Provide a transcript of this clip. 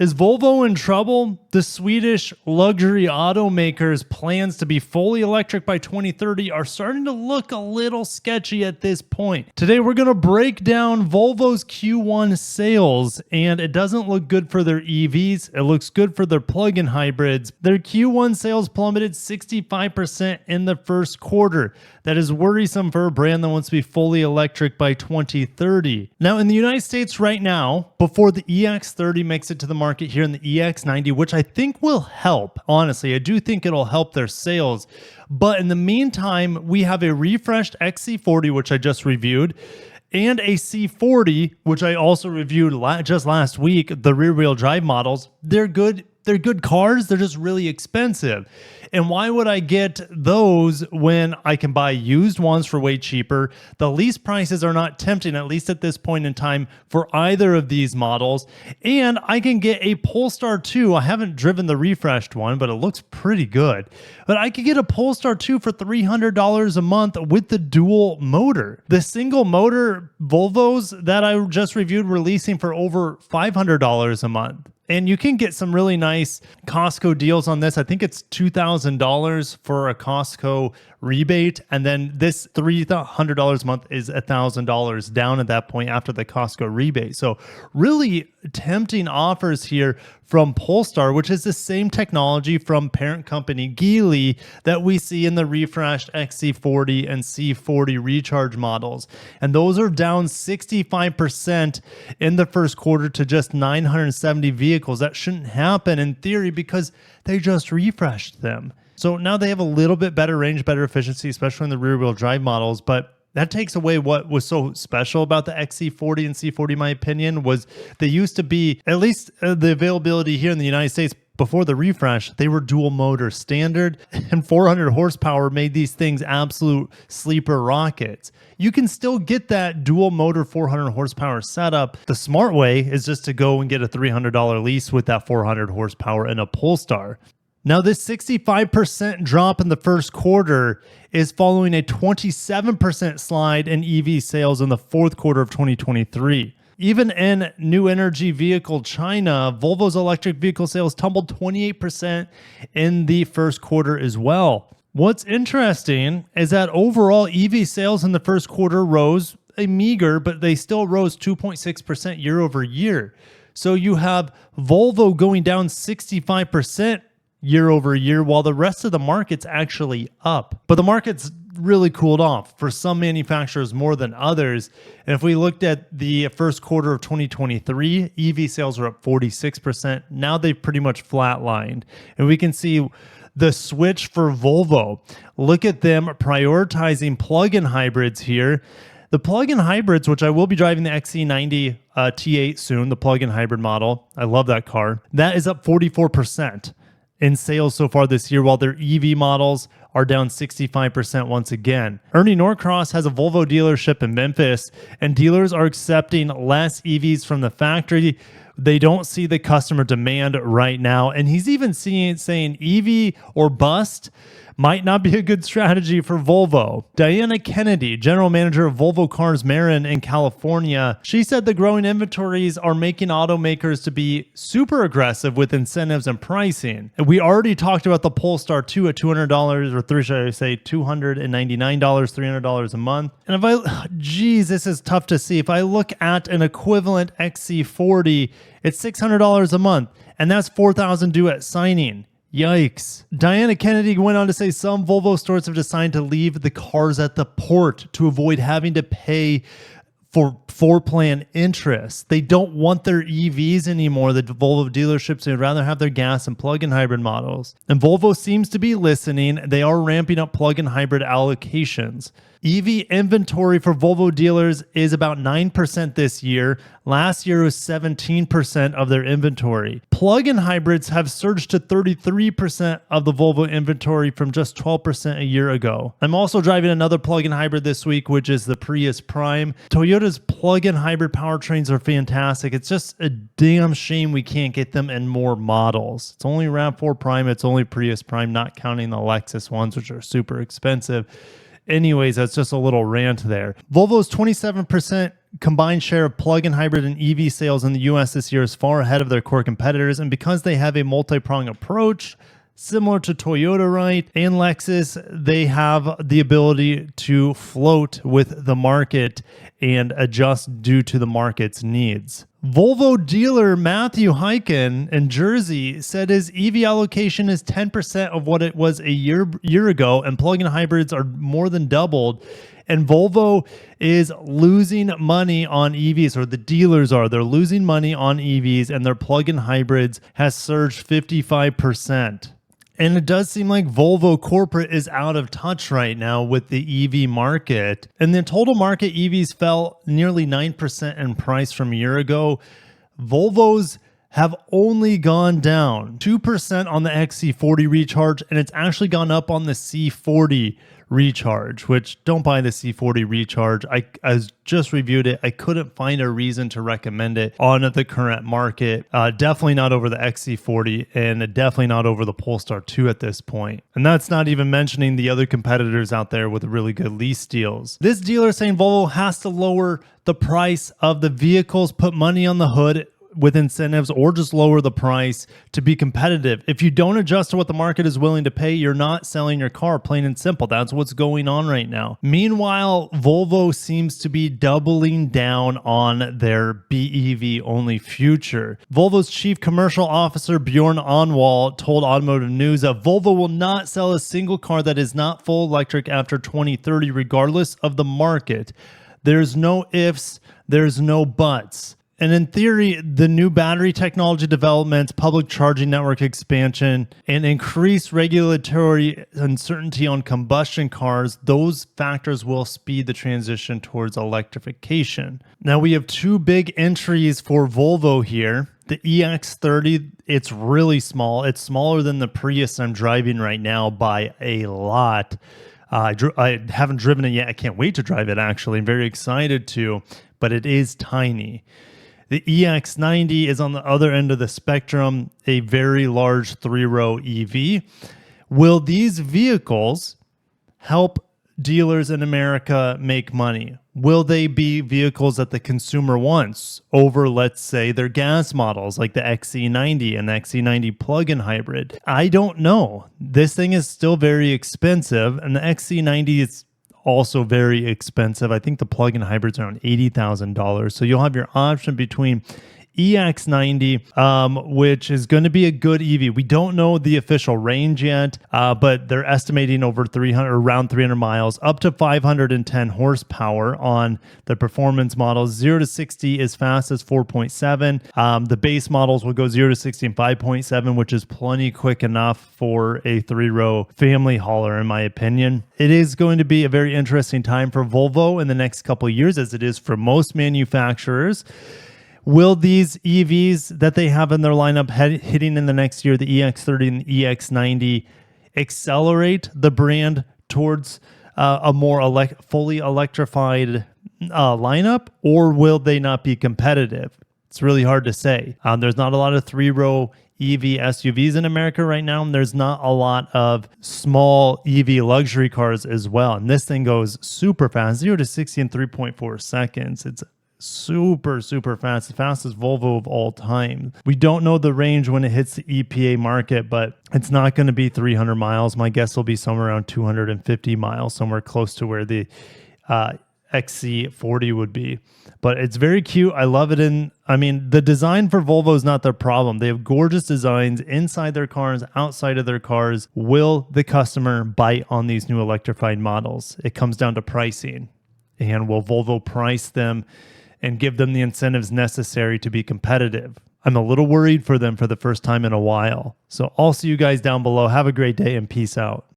Is Volvo in trouble? The Swedish luxury automaker's plans to be fully electric by 2030 are starting to look a little sketchy at this point. Today, we're going to break down Volvo's Q1 sales, and it doesn't look good for their EVs. It looks good for their plug-in hybrids. Their Q1 sales plummeted 65% in the first quarter. That is worrisome for a brand that wants to be fully electric by 2030. Now, in the United States right now, before the EX30 makes it to the market here in the EX90, which I think will help. Honestly, I do think it'll help their sales. But in the meantime, we have a refreshed XC40, which I just reviewed, and a C40, which I also reviewed just last week, the rear-wheel drive models. They're good. They're good cars. They're just really expensive. And why would I get those when I can buy used ones for way cheaper? The lease prices are not tempting, at least at this point in time, for either of these models. And I can get a Polestar 2. I haven't driven the refreshed one, but it looks pretty good. But I could get a Polestar 2 for $300 a month with the dual motor. The single motor Volvos that I just reviewed were leasing for over $500 a month. And you can get some really nice Costco deals on this. I think it's $2,000 for a Costco rebate. And then this $300 a month is $1,000 down at that point after the Costco rebate. So really tempting offers here from Polestar, which is the same technology from parent company Geely that we see in the refreshed XC40 and C40 recharge models. And those are down 65% in the first quarter to just 970 vehicles. That shouldn't happen in theory because they just refreshed them. So now they have a little bit better range, better efficiency, especially in the rear-wheel drive models, but that takes away what was so special about the XC40 and C40, in my opinion, was they used to be, at least the availability here in the United States before the refresh, they were dual motor standard, and 400 horsepower made these things absolute sleeper rockets. You can still get that dual motor 400 horsepower setup. The smart way is just to go and get a $300 lease with that 400 horsepower in a Polestar. Now, this 65% drop in the first quarter is following a 27% slide in EV sales in the fourth quarter of 2023. Even in new energy vehicle China, Volvo's electric vehicle sales tumbled 28% in the first quarter as well. What's interesting is that overall EV sales in the first quarter rose a meager, but they still rose 2.6% year over year. So you have Volvo going down 65% year over year, while the rest of the market's actually up. But the market's really cooled off for some manufacturers more than others. And if we looked at the first quarter of 2023, EV sales are up 46%. Now they've pretty much flatlined. And we can see the switch for Volvo. Look at them prioritizing plug-in hybrids here. The plug-in hybrids, which I will be driving the XC90 T8 soon, the plug-in hybrid model. I love that car. That is up 44%. In sales so far this year, while their EV models are down 65% once again. Ernie Norcross has a Volvo dealership in Memphis, and dealers are accepting less EVs from the factory. They don't see the customer demand right now, and he's even saying EV or bust might not be a good strategy for Volvo. Diana Kennedy, general manager of Volvo Cars Marin in California, she said the growing inventories are making automakers to be super aggressive with incentives and pricing. And we already talked about the Polestar 2 at $200, or should I say $299, $300 a month. And this is tough to see. If I look at an equivalent XC40, it's $600 a month, and that's $4,000 due at signing. Yikes. Diana Kennedy went on to say some Volvo stores have decided to leave the cars at the port to avoid having to pay for floor plan interest. They don't want their EVs anymore, the Volvo dealerships. They'd rather have their gas and plug-in hybrid models. And Volvo seems to be listening. They are ramping up plug-in hybrid allocations. EV inventory for Volvo dealers is about 9% this year. Last year was 17% of their inventory. Plug-in hybrids have surged to 33% of the Volvo inventory from just 12% a year ago. I'm also driving another plug-in hybrid this week, which is the Prius Prime. Toyota's plug-in hybrid powertrains are fantastic. It's just a damn shame we can't get them in more models. It's only RAV4 Prime, it's only Prius Prime, not counting the Lexus ones, which are super expensive. Anyways, that's just a little rant there. Volvo's 27% combined share of plug-in hybrid and EV sales in the US this year is far ahead of their core competitors. And because they have a multi-pronged approach, similar to Toyota, right, and Lexus, they have the ability to float with the market and adjust due to the market's needs. Volvo dealer Matthew Heiken in Jersey said his EV allocation is 10% of what it was a year ago, and plug-in hybrids are more than doubled. And Volvo is losing money on EVs, or the dealers are. They're losing money on EVs, and their plug-in hybrids has surged 55%. And it does seem like Volvo corporate is out of touch right now with the EV market. And the total market, EVs fell nearly 9% in price from a year ago. Volvo's have only gone down 2% on the XC40 Recharge, and it's actually gone up on the C40 Recharge, which don't buy the C40 Recharge. I just reviewed it. I couldn't find a reason to recommend it on the current market. Definitely not over the XC40, and definitely not over the Polestar 2 at this point. And that's not even mentioning the other competitors out there with really good lease deals. This dealer is saying Volvo has to lower the price of the vehicles, put money on the hood with incentives, or just lower the price to be competitive. If you don't adjust to what the market is willing to pay, you're not selling your car, plain and simple. That's what's going on right now. Meanwhile, Volvo seems to be doubling down on their BEV only future. Volvo's chief commercial officer Bjorn Onwall told Automotive News that Volvo will not sell a single car that is not full electric after 2030, regardless of the market. There's no ifs, there's no buts. And in theory, the new battery technology developments, public charging network expansion, and increased regulatory uncertainty on combustion cars, those factors will speed the transition towards electrification. Now, we have two big entries for Volvo here. The EX30, it's really small. It's smaller than the Prius I'm driving right now by a lot. I haven't driven it yet. I can't wait to drive it, actually. I'm very excited to, but it is tiny. The EX90 is on the other end of the spectrum, a very large three-row EV. Will these vehicles help dealers in America make money? Will they be vehicles that the consumer wants over, let's say, their gas models like the XC90 and the XC90 plug-in hybrid? I don't know. This thing is still very expensive, and the XC90 is also very expensive. I think the plug-in hybrids are around $80,000. So you'll have your option between EX90, which is going to be a good EV. We don't know the official range yet, but they're estimating over 300, around 300 miles, up to 510 horsepower on the performance models. 0 to 60 as fast as 4.7. The base models will go 0 to 60 in 5.7, which is plenty quick enough for a three-row family hauler, in my opinion. It is going to be a very interesting time for Volvo in the next couple of years, as it is for most manufacturers. Will these EVs that they have in their lineup hitting in the next year, the EX30 and the EX90, accelerate the brand towards a more fully electrified lineup, or will they not be competitive? It's really hard to say. There's not a lot of three-row EV SUVs in America right now, and there's not a lot of small EV luxury cars as well. And this thing goes super fast, 0 to 60 in 3.4 seconds. It's super fast, the fastest Volvo of all time. We don't know the range when it hits the EPA market, but it's not going to be 300 miles. My guess will be somewhere around 250 miles, somewhere close to where the XC40 would be. But it's very cute. I love it. The design for Volvo is not their problem. They have gorgeous designs inside their cars, outside of their cars. Will the customer bite on these new electrified models? It comes down to pricing. And will Volvo price them and give them the incentives necessary to be competitive? I'm a little worried for them for the first time in a while. So I'll see you guys down below. Have a great day and peace out.